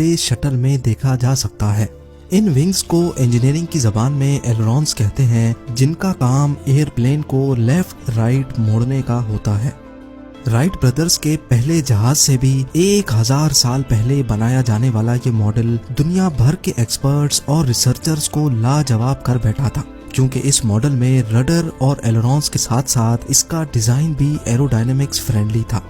Space shuttle में देखा जा सकता है। इन विंग्स को इंजीनियरिंग की जबान में एलरॉन्स कहते हैं, जिनका काम एयरप्लेन को लेफ्ट राइट मोड़ने का होता है। राइट ब्रदर्स के पहले जहाज से भी 1000 साल पहले बनाया जाने वाला ये मॉडल दुनिया भर के एक्सपर्ट्स और रिसर्चर्स को लाजवाब कर बैठा था, क्योंकि इस मॉडल में रडर और एलरॉन्स के साथ साथ इसका डिजाइन भी एरोडायनेमिक्स फ्रेंडली था।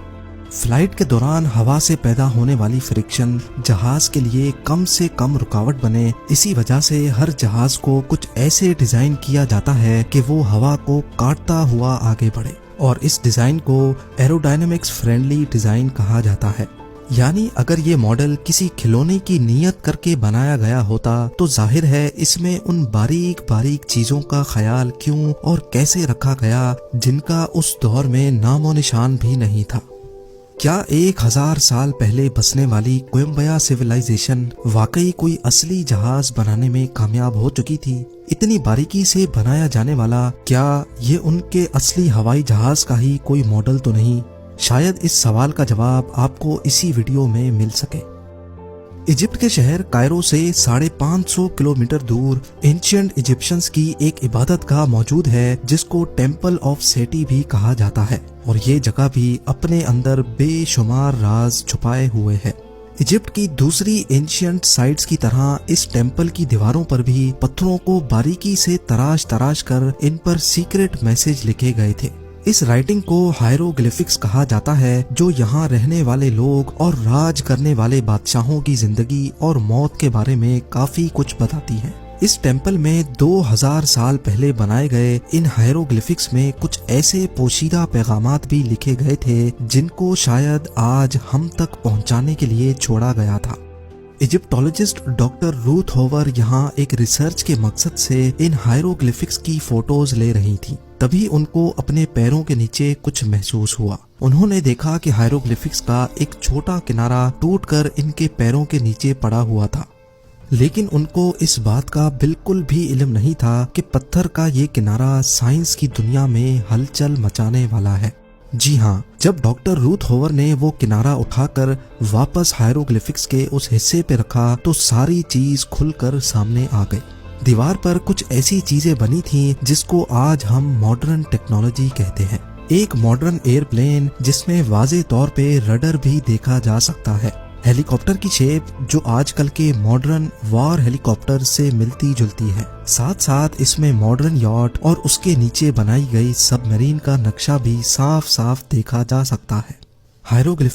फ्लाइट के दौरान हवा से पैदा होने वाली फ्रिक्शन जहाज के लिए कम से कम रुकावट बने, इसी वजह से हर जहाज को कुछ ऐसे डिजाइन किया जाता है कि वो हवा को काटता हुआ आगे बढ़े, और इस डिजाइन को एरोडायनेमिक्स फ्रेंडली डिजाइन कहा जाता है। यानी अगर ये मॉडल किसी खिलौने की नीयत करके बनाया गया होता तो जाहिर है इसमें उन बारीक बारीक चीजों का ख्याल क्यों और कैसे रखा गया जिनका उस दौर में नामो निशान भी नहीं था। क्या 1000 साल पहले बसने वाली कोयम्बया सिविलाइजेशन वाकई कोई असली जहाज बनाने में कामयाब हो चुकी थी? इतनी बारीकी से बनाया जाने वाला क्या ये उनके असली हवाई जहाज का ही कोई मॉडल तो नहीं? शायद इस सवाल का जवाब आपको इसी वीडियो में मिल सके। इजिप्ट के शहर कायरो से 550 किलोमीटर दूर एंशिएंट इजिप्शियंस की एक इबादत गाह मौजूद है, जिसको टेम्पल ऑफ सेटी भी कहा जाता है, और ये जगह भी अपने अंदर बेशुमार राज छुपाए हुए है। इजिप्ट की दूसरी एंशिएंट साइट्स की तरह इस टेम्पल की दीवारों पर भी पत्थरों को बारीकी से तराश तराश कर इन पर सीक्रेट मैसेज लिखे गए थे। इस राइटिंग को हायरोग्लिफिक्स कहा जाता है, जो यहाँ रहने वाले लोग और राज करने वाले बादशाहों की जिंदगी और मौत के बारे में काफी कुछ बताती है। इस टेम्पल में 2000 साल पहले बनाए गए इन हायरोग्लिफिक्स में कुछ ऐसे पोशीदा पैगामात भी लिखे गए थे जिनको शायद आज हम तक पहुंचाने के लिए छोड़ा गया था। इजिप्टोलॉजिस्ट डॉक्टर रूथ होवर यहाँ एक रिसर्च के मकसद से इन हायरोग्लिफिक्स की फोटोज ले रही थी। तभी उनको अपने पैरों के नीचे कुछ महसूस हुआ। उन्होंने देखा कि हायरोग्लिफिक्स का एक छोटा किनारा टूटकर इनके पैरों के नीचे पड़ा हुआ था, लेकिन उनको इस बात का बिल्कुल भी इल्म नहीं था कि पत्थर का ये किनारा साइंस की दुनिया में हलचल मचाने वाला है। जी हाँ, जब डॉक्टर रूथ होवर ने वो किनारा उठाकर वापस हायरोग्लिफिक्स के उस हिस्से पे रखा तो सारी चीज खुलकर सामने आ गई। दीवार पर कुछ ऐसी चीजें बनी थीं जिसको आज हम मॉडर्न टेक्नोलॉजी कहते हैं। एक मॉडर्न एयरप्लेन जिसमें वाज़े तौर पे रडर भी देखा जा सकता है। हेलीकॉप्टर की शेप जो आजकल के मॉडर्न वार हेलीकॉप्टर से मिलती जुलती है। साथ साथ इसमें मॉडर्न यॉट और उसके नीचे बनाई गई सबमरीन का नक्शा भी साफ साफ देखा जा सकता है। हायरोग्लिफिक्स